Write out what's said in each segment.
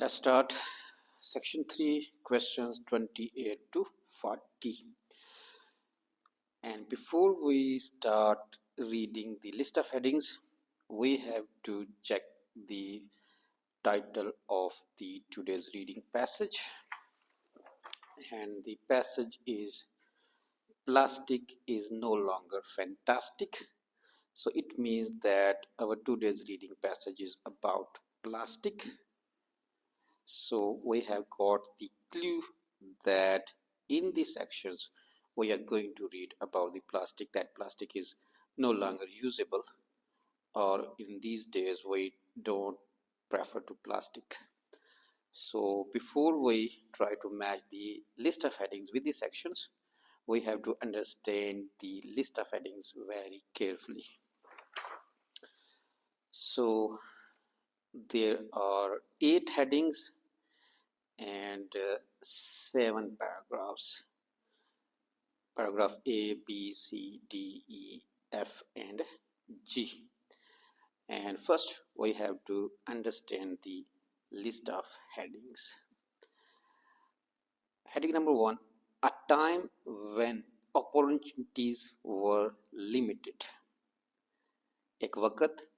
Let's start section 3, questions 28 to 40. And before we start reading the list of headings, we have to check the title of the today's reading passage. And the passage is Plastic is no longer fantastic. So it means that our today's reading passage is about plastic. So we have got the clue that in these sections we are going to read about the plastic, that plastic is no longer usable, or in these days we don't prefer to plastic. So before we try to match the list of headings with the sections, we have to understand the list of headings very carefully. So there are 8 headings and 7 paragraphs. Paragraph A, B, C, D, E, F and G. And first we have to understand the list of headings. Heading number 1, a time when opportunities were limited. एक वक्त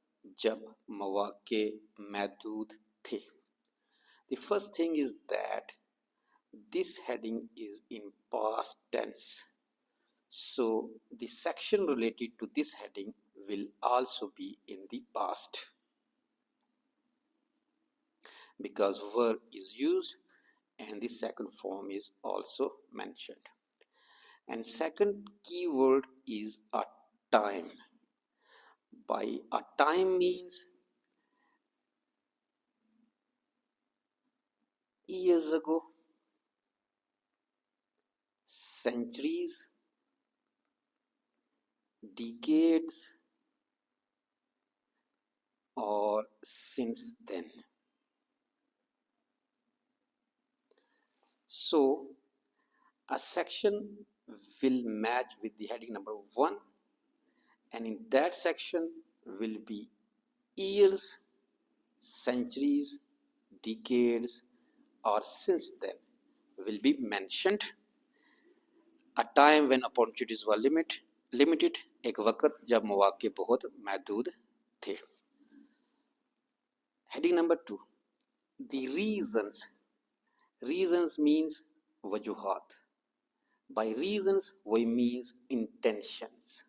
जब मौके महदूद थे. The first thing is that this heading is in past tense. So the section related to this heading will also be in the past, because were is used and the second form is also mentioned. And second keyword is a time. By a time means years ago, centuries, decades, or since then. So a section will match with the heading number 1, and in that section will be years, centuries, decades, or since then will be mentioned. A time when opportunities were limited, एक वक्त जब मौके बहुत महदूद थे. Heading number 2, the reasons. Reasons means वजूहात. By reasons we means intentions.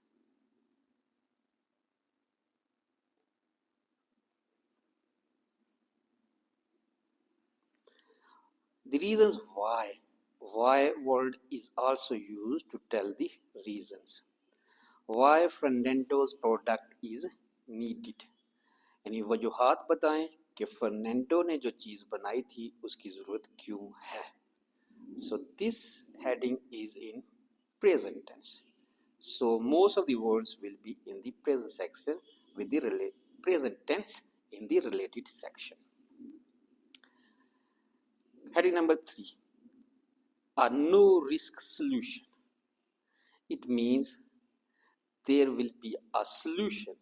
The reasons why word is also used to tell the reasons. Why Fernando's product is needed. यानी वजूहात बताएं कि फर्नांडो ने जो चीज़ बनाई थी उसकी ज़रूरत क्यों है. So this heading is in present tense. So most of the words will be in the present section with the present tense in the related section. Heading number 3, a no risk solution. It means there will be a solution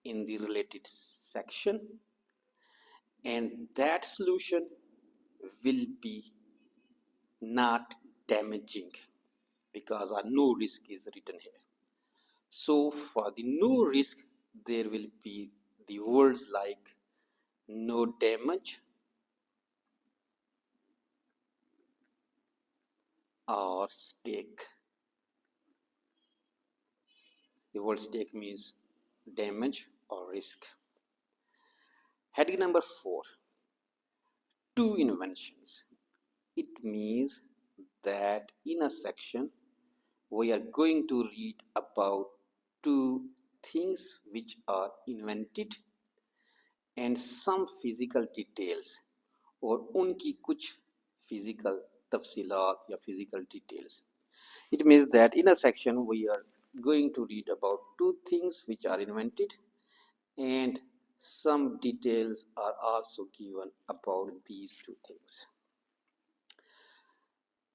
in the related section, and that solution will be not damaging, because a no risk is written here. So for the no risk there will be the words like no damage or stake. The word stake means damage or risk. Heading number 4, 2 inventions. It means that in a section we are going to read about 2 things which are invented and some physical details, और उनकी कुछ physical तफसीलात या physical details. It means that in a section we are going to read about 2 things which are invented and some details are also given about these 2 things.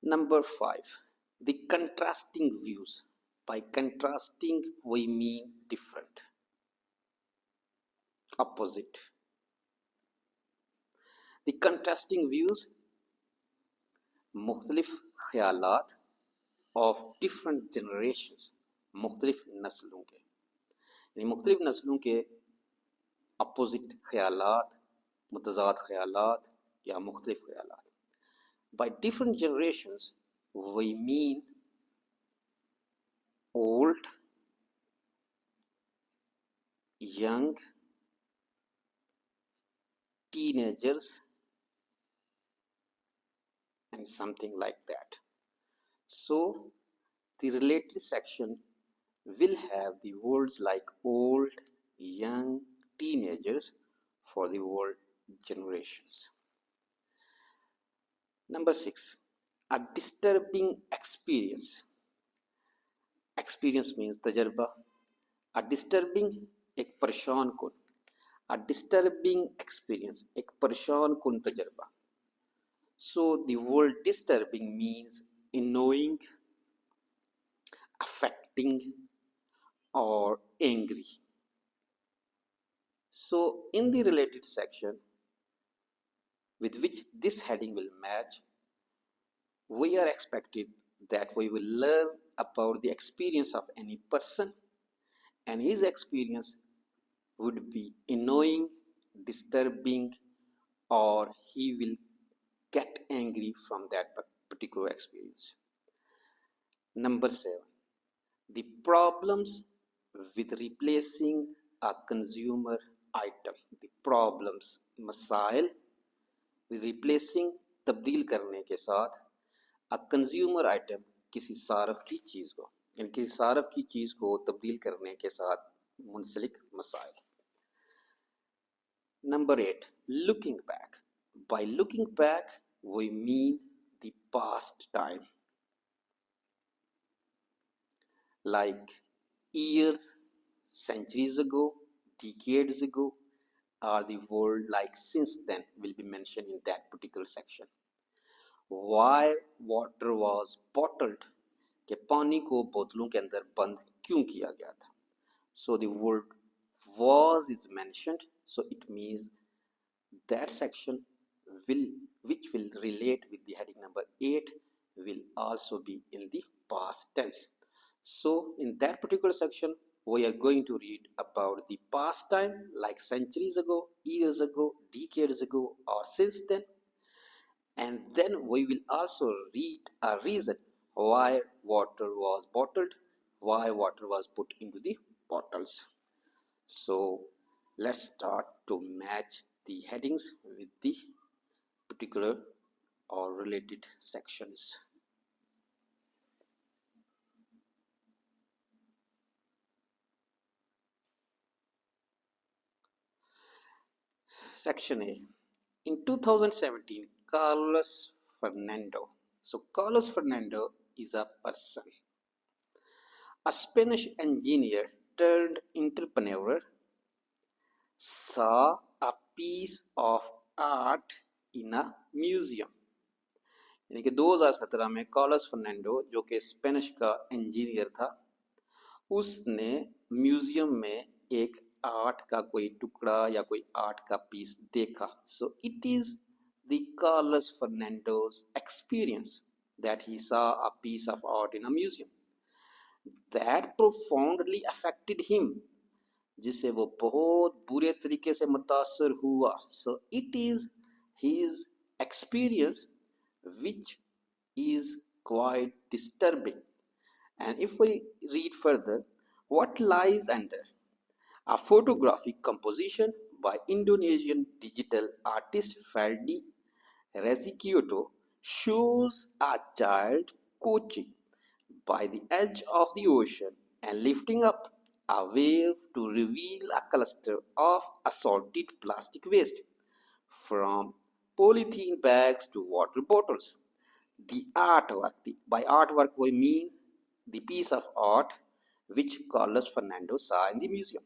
Number 5, the contrasting views. By contrasting we mean different, opposite. The contrasting views, मुख्तलिफ ख्यालात of different generations, मुख्तलिफ नस्लों के, यानी मुख्तलिफ नस्लों के opposite ख्यालात, मुतजाद ख्यालात या मुख्तलिफ ख्यालात. By different generations, we mean old, young, teenagers, and something like that. So, the related section will have the words like old, young, teenagers for the word generations. Number 6. A disturbing experience. Experience means तजर्बा. A disturbing एक परेशान कुन. A disturbing experience एक परेशान कुन तजर्बा. So the word disturbing means annoying, affecting, or angry. So in the related section with which this heading will match, we are expected that we will learn about the experience of any person, and his experience would be annoying, disturbing, or he will get angry from that particular experience. Number 7. The problems with replacing a consumer item. The problems, मसाइल with replacing, तब्दील करने के साथ a consumer item, किसी सारफ की चीज़ को, यानी किसी सारफ की चीज़ को तब्दील करने के साथ मुंसलिक मसाइल. Number 8. Looking back. By looking back, we mean the past time, like years, centuries ago, decades ago, or the word like since then will be mentioned in that particular section. Why water was bottled, कि पानी को बोतलों के अंदर बंद क्यों किया गया था. So the word was is mentioned, so it means that section which will relate with the heading number 8 will also be in the past tense. So in that particular section, we are going to read about the past time, like centuries ago, years ago, decades ago, or since then. And then we will also read a reason why water was bottled, why water was put into the bottles. So let's start to match the headings with the particular or related sections. Section A. In 2017, Carlos Fernando. So Carlos Fernando is a person. A Spanish engineer turned entrepreneur saw a piece of art in a museum. यानी कि 2017 में Carlos Fernando, जो कि Spanish का engineer था, उसने museum में एक आर्ट का कोई टुकड़ा या कोई आर्ट का पीस देखा. So it is the Carlos Fernandez experience that he saw a piece of art in a museum that profoundly affected him, जिससे वो बहुत बुरे तरीके से मुतासर हुआ. So it is his experience which is quite disturbing. And if we read further, what lies under? A photographic composition by Indonesian digital artist Ferdi Rezekioto shows a child coaching by the edge of the ocean and lifting up a wave to reveal a cluster of assorted plastic waste, from polythene bags to water bottles. The artwork, by artwork we mean the piece of art which Carlos Fernando saw in the museum,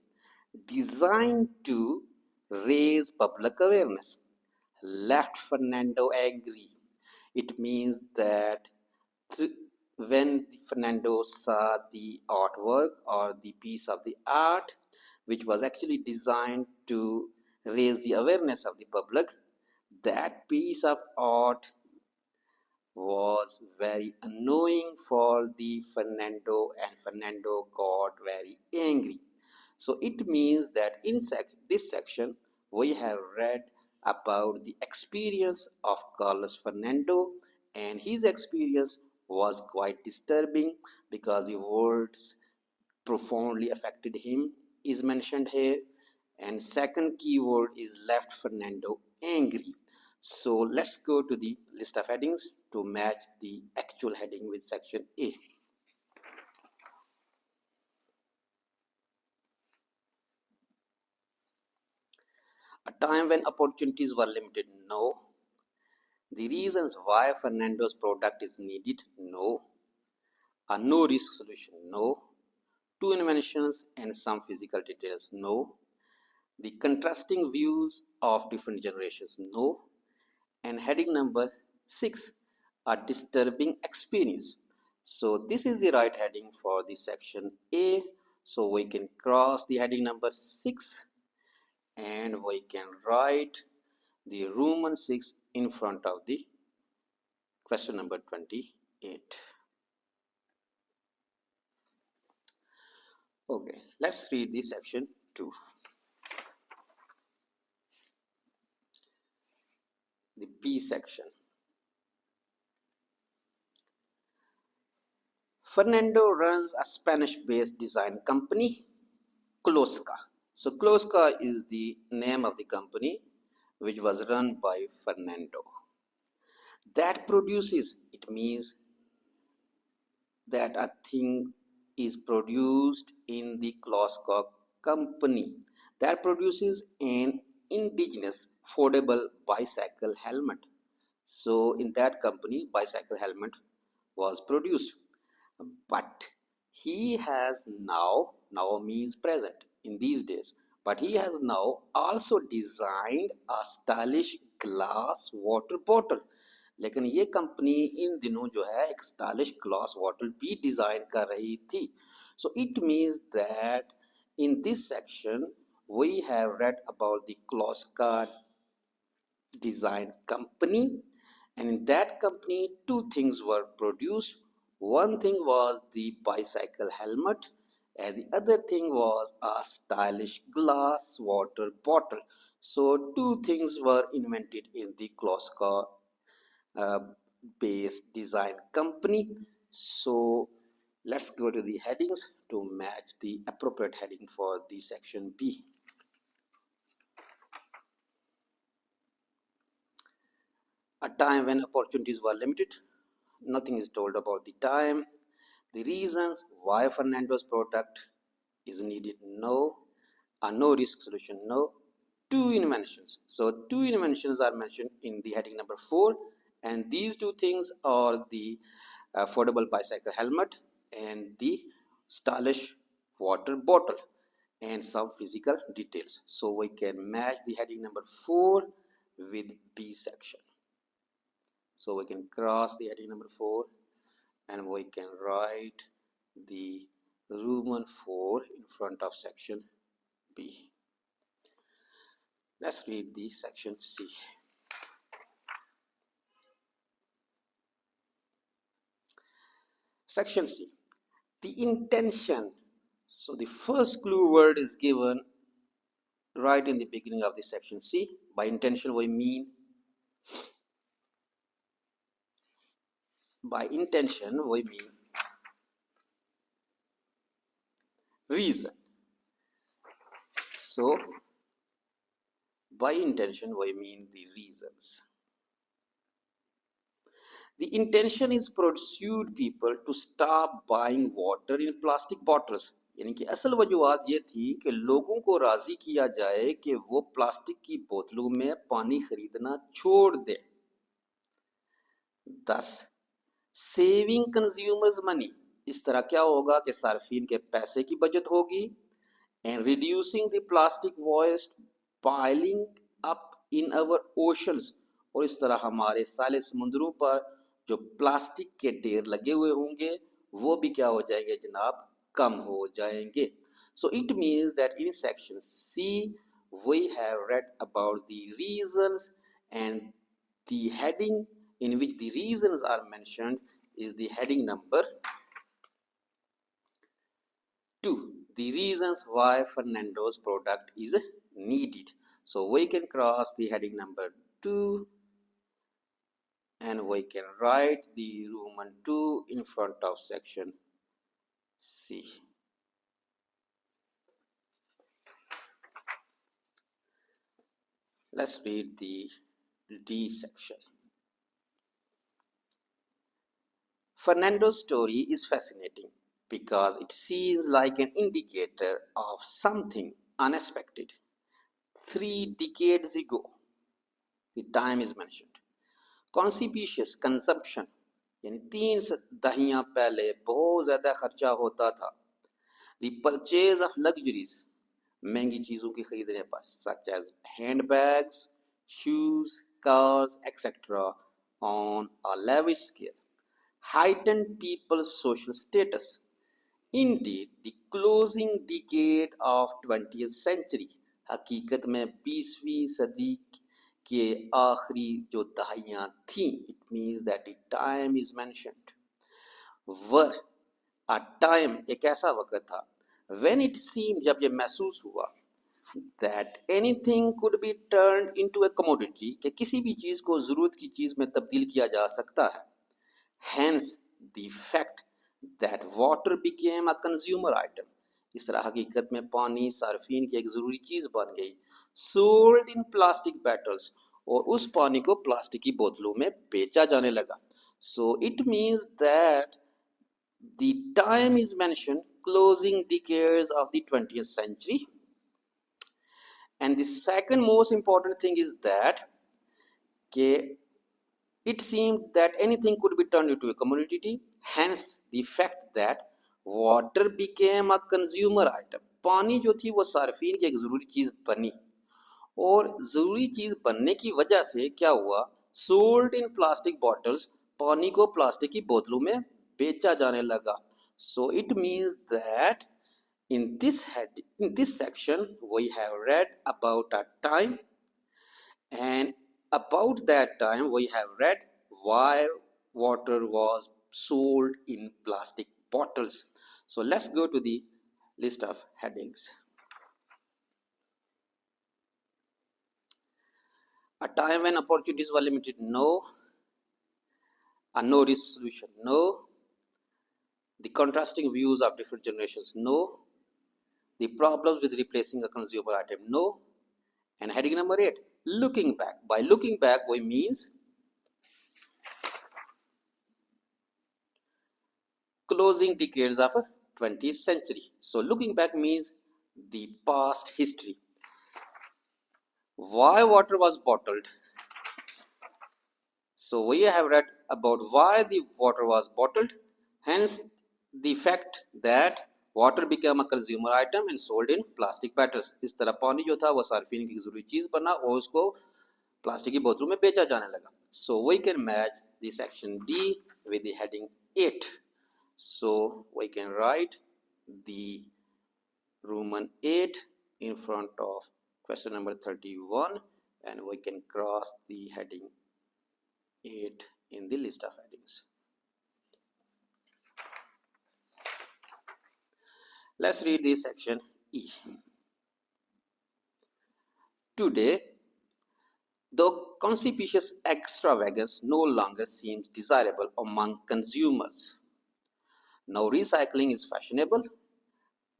designed to raise public awareness, left Fernando angry. It means that when Fernando saw the artwork or the piece of the art, which was actually designed to raise the awareness of the public, That piece of art was very annoying for the Fernando, and Fernando got very angry. So it means that in this section we have read about the experience of Carlos Fernando, and his experience was quite disturbing because the words profoundly affected him is mentioned here, and second keyword is left Fernando angry. So let's go to the list of headings to match the actual heading with section A. A time when opportunities were limited, no. The reasons why Fernando's product is needed, no. A no risk solution, no. Two inventions and some physical details, no. The contrasting views of different generations, no. And heading number 6, a disturbing experience. So this is the right heading for the section A. So we can cross the heading number 6 and we can write the Roman 6 in front of the question number 28. Okay, let's read the section 2. The B section. Fernando runs a Spanish-based design company, Closca. So Closca is the name of the company which was run by Fernando. That produces, it means that a thing is produced in the Closca company that produces an indigenous foldable bicycle helmet. So in that company, bicycle helmet was produced. But he has now means present in these days, but he has now also designed a stylish glass water bottle. लेकिन ये company इन दिनों जो है एक stylish glass bottle भी design कर रही थी. So it means that in this section we have read about the Kloska design company, and in that company two things were produced. One thing was the bicycle helmet and the other thing was a stylish glass water bottle. So two things were invented in the Kloska based design company. So let's go to the headings to match the appropriate heading for the section B. A time when opportunities were limited. Nothing is told about the time. The reasons why Fernando's product is needed, no. A no risk solution, no. Two inventions. So two inventions are mentioned in the heading number 4, and these two things are the affordable bicycle helmet and the stylish water bottle and some physical details. So we can match the heading number 4 with B section. So we can cross the heading number 4 and we can write the Roman 4 in front of section B. Let's read the section C. Section C, the intention. So the first clue word is given right in the beginning of the section C. By intention we mean reason. So by intention we mean the reasons. The intention is pursued people to stop buying water in plastic bottles. यानी कि असल वजूहत ये थी कि लोगों को राजी किया जाए कि वो प्लास्टिक की बोतलों में पानी खरीदना छोड़ दें. Thus, saving consumers money. इस तरह क्या होगा कि सार्फिन के पैसे की बचत होगी, and reducing the plastic waste piling up in our oceans. और इस तरह हमारे साले समुद्रों पर जो प्लास्टिक के ढेर लगे हुए होंगे वो भी क्या हो जाएंगे जनाब, कम हो जाएंगे. So it means that in section C we have read about the reasons and the heading in which the reasons are mentioned is the heading number 2. The reasons why Fernando's product is needed. So we can cross the heading number 2 and we can write the Roman 2 in front of section C. Let's read the D section. Fernando's story is fascinating because it seems like an indicator of something unexpected. 3 decades ago, the time is mentioned. Conspicuous consumption यानी 3 दहाइयाँ पहले बहुत ज़्यादा खर्चा होता था. The purchase of luxuries, महंगी चीज़ों की खरीदने पर, such as handbags, shoes, cars, etc. on a lavish scale, heightened people's social status. Indeed, the closing decade of 20th century, हकीकत में 20वीं सदी के आखिरी जो दहाइयाँ थीं, it means that the time is mentioned, were a time, एक ऐसा वक्त था, when it seemed, जब ये महसूस हुआ, that anything could be turned into a commodity, कि किसी भी चीज़ को ज़रूरत की चीज़ में तब्दील किया जा सकता है. Hence, the fact that water became a consumer item. इस तरह हकीकत में पानी सार्फिन की एक ज़रूरी चीज़ बन गई. Sold in plastic bottles, और उस पानी को प्लास्टिक की बोतलों में बेचा जाने लगा. So it means that the time is mentioned closing decades of the 20th century. And the second most important thing is that it seemed that anything could be turned into a commodity. Hence, the fact that water became a consumer item. पानी जो थी वो सार्फिन की एक ज़रूरी चीज़ बनी, और ज़रूरी चीज़ बनने की वजह से क्या हुआ, सोल्ड इन प्लास्टिक बॉटल्स, पानी को प्लास्टिक की बोतलों में बेचा जाने लगा. So it means that in this section we have read about a time, and about that time we have read why water was sold in plastic bottles. So let's go to the list of headings. A time when opportunities were limited, no. A no risk solution, no. The contrasting views of different generations, no. The problems with replacing a consumer item, no. And heading number 8, looking back. By looking back, we means closing decades of 20th century. So looking back means the past history. Why water was bottled? So we have read about why the water was bottled. Hence the fact that water become a consumer item and sold in plastic batters. इस तरह पानी जो था वो सार्फिन की जरूरी चीज बना और उसको प्लास्टिक की बोतलों में बेचा जाने लगा. So we can match the section D with the heading 8. So we can write the Roman 8 in front of question number 31 and we can cross the heading 8 in the list of headings. Let's read this section E. Today, though conspicuous extravagance no longer seems desirable among consumers, now recycling is fashionable,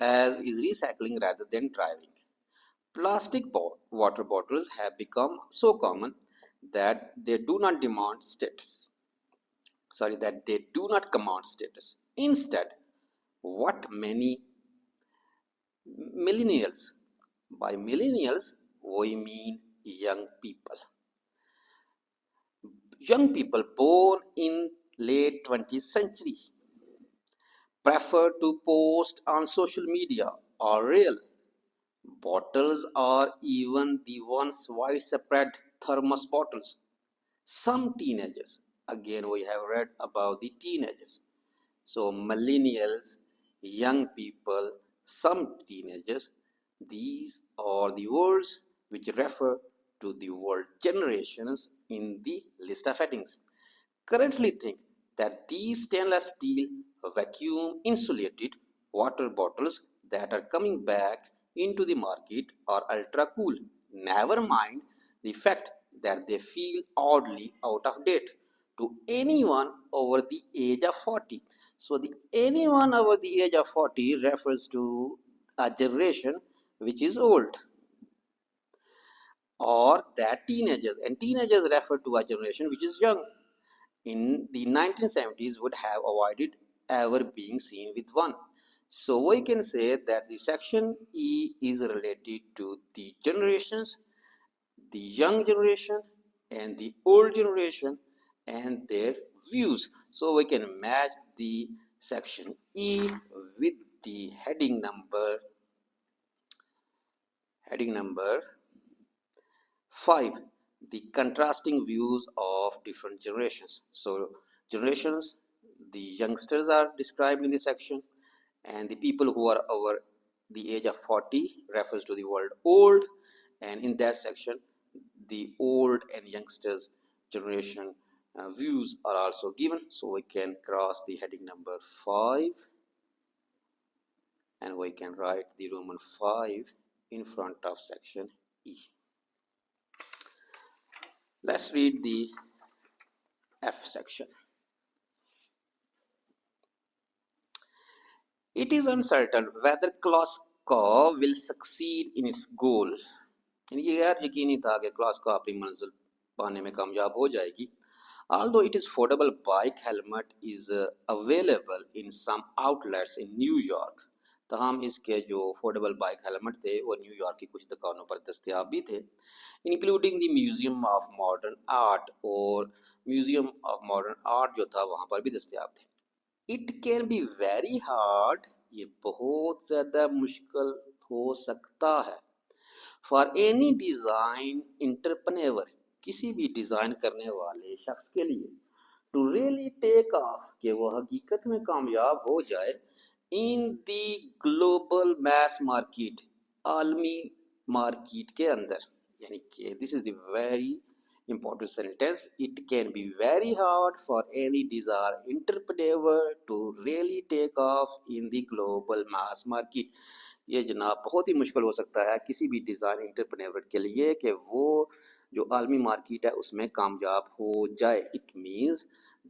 as is recycling rather than driving. Plastic water bottles have become so common that they do not demand status. That they do not command status. Instead, what many millennials, by millennials we mean young people born in late 20th century prefer to post on social media or reel bottles or even the once widespread thermos bottles. Some teenagers, again we have read about the teenagers, so millennials, young people, some teenagers, these are the words which refer to the world generations in the list of headings. Currently think that these stainless steel vacuum insulated water bottles that are coming back into the market are ultra cool. Never mind the fact that they feel oddly out of date to anyone over the age of 40. So the anyone over the age of 40 refers to a generation which is old, or that teenagers, and teenagers refer to a generation which is young in the 1970s would have avoided ever being seen with one. So we can say that the section E is related to the generations, the young generation and the old generation and their views. So we can match the section E with the heading number 5, the contrasting views of different generations. So generations, the youngsters are described in this section, and the people who are over the age of 40 refers to the word old, and in that section the old and youngsters generation views are also given. So we can cross the heading number 5 and we can write the Roman 5 in front of section E. Let's read the F section. It is uncertain whether Kloskov will succeed in its goal. यानी ये गैर यकीनी था कि क्लास्को अपनी मंजिल पाने में कामयाब हो जाएगी. Although it is foldable bike helmet is available in some outlets in New York. तमाम इसके जो फोल्डेबल बाइक हेलमेट थे वो न्यूयॉर्क की कुछ दुकानों पर दस्तयाब भी थे, including the museum of modern art, और म्यूजियम ऑफ मॉडर्न आर्ट जो था वहाँ पर भी दस्तयाब थे. It can be very hard, ये बहुत ज़्यादा मुश्किल हो सकता है, फॉर एनी डिज़ाइन इंटरप्रेन्योर, किसी भी डिज़ाइन करने वाले शख्स के लिए, टू रियली टेक ऑफ, कि वो हकीकत में कामयाब हो जाए, इन दी ग्लोबल मैस मार्केट, आलमी मार्केट के अंदर. यानी कि this is the very important sentence. It can be very hard for any desire entrepreneur to really take off in the global mass market. ये जनाब बहुत ही मुश्किल हो सकता है किसी भी डिज़ाइन इंटरप्रेन्योर के लिए कि वो जो आलमी मार्केट है उसमें कामयाब हो जाए. It means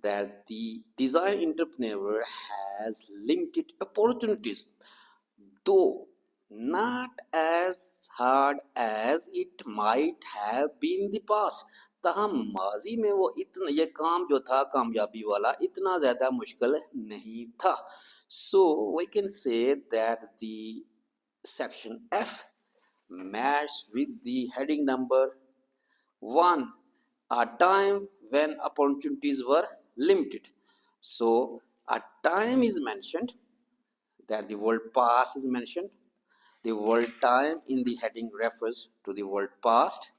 that the design entrepreneur has limited opportunities, though not as hard as it might have been in the past. तहम माजी में वो इतना ये काम जो था कामयाबी वाला इतना ज़्यादा मुश्किल नहीं था. So we can say that the section F matches with the heading number 1, a time when opportunities were limited. So a time is mentioned, that the word past is mentioned. The word time in the heading refers to the word past.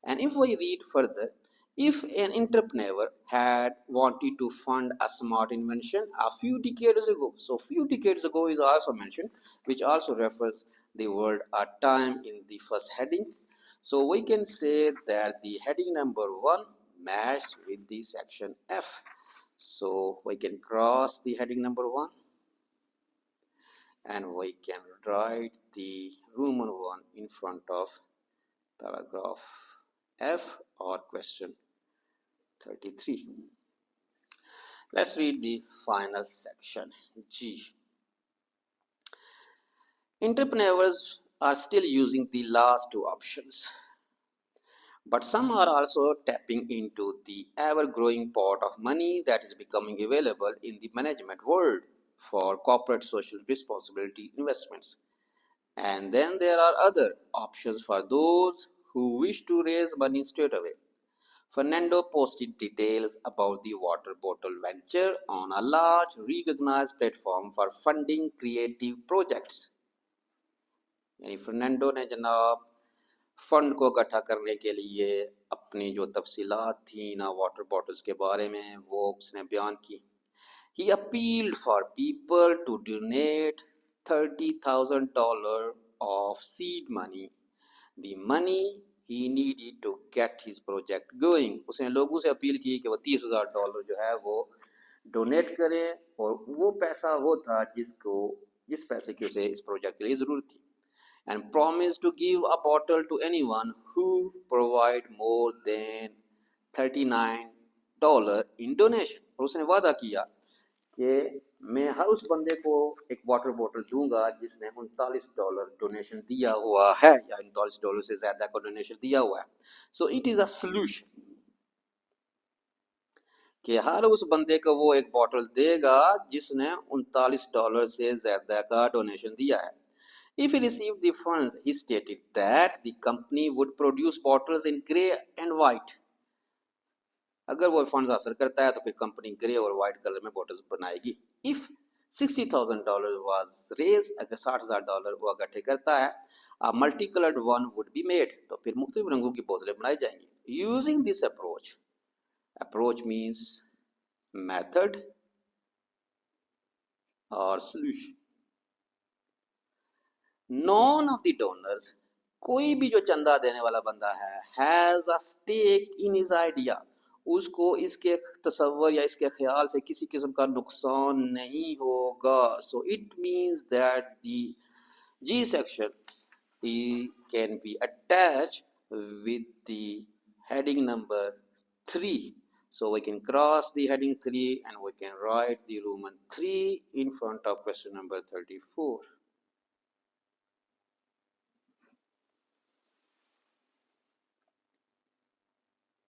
And if we read further, if an entrepreneur had wanted to fund a smart invention a few decades ago, so few decades ago is also mentioned, which also refers the word a time in the first heading. So we can say that the heading number 1 matches with the section F. So we can cross the heading number 1 and we can write the Roman 1 in front of paragraph F or question 33. Let's read the final section G. Entrepreneurs are still using the last two options, but some are also tapping into the ever-growing pot of money that is becoming available in the management world for corporate social responsibility investments. And then there are other options for those who wish to raise money straight away. Fernando posted details about the water bottle venture on a large recognized platform for funding creative projects. यानी Fernando ने जनाब fund को इकट्ठा करने के लिए अपनी जो तफसीलात थी ना वाटर बॉटल्स के बारे में वो उसने बयान की. He appealed for people to donate $30,000 of seed money. The money he needed to get his project going. उसने लोगों से अपील की कि वो $30,000 जो है वो डोनेट करें, और वो पैसा वो था जिस पैसे की उसे इस प्रोजेक्ट के लिए ज़रूरत थी. And promised to give a bottle to anyone who provide more than $39 in donation. और उसने वादा किया कि मैं हर उस बंदे को एक वाटर बॉटल दूंगा जिसने $39 डोनेशन दिया हुआ है, या $39 से ज्यादा का डोनेशन दिया हुआ है. सो इट इज अ सोल्यूशन कि हर उस बंदे को वो एक बॉटल देगा जिसने $39 से ज्यादा का डोनेशन दिया है. If he received the funds, he stated that the company would produce bottles in grey and white. अगर वो फंड हासिल करता है तो फिर कंपनी ग्रे और वाइट कलर में बॉटल्स बनाएगी. इफ $60,000 was raised, अगर $60,000 वो इकट्ठे करता है, a multicolored one would be made, तो फिर मुख्तलिफ रंगों की बोतलें बनाई जाएंगी. Using this approach means method or solution. None of the donors, कोई भी जो चंदा देने वाला बंदा है, has a stake in his idea. उसको इसके तसव्वुर या इसके ख्याल से किसी किस्म का नुकसान नहीं होगा. So it means that the G section can be attached with the heading number 3. So we can cross the heading 3 and we can write the Roman 3 in front of question number 34.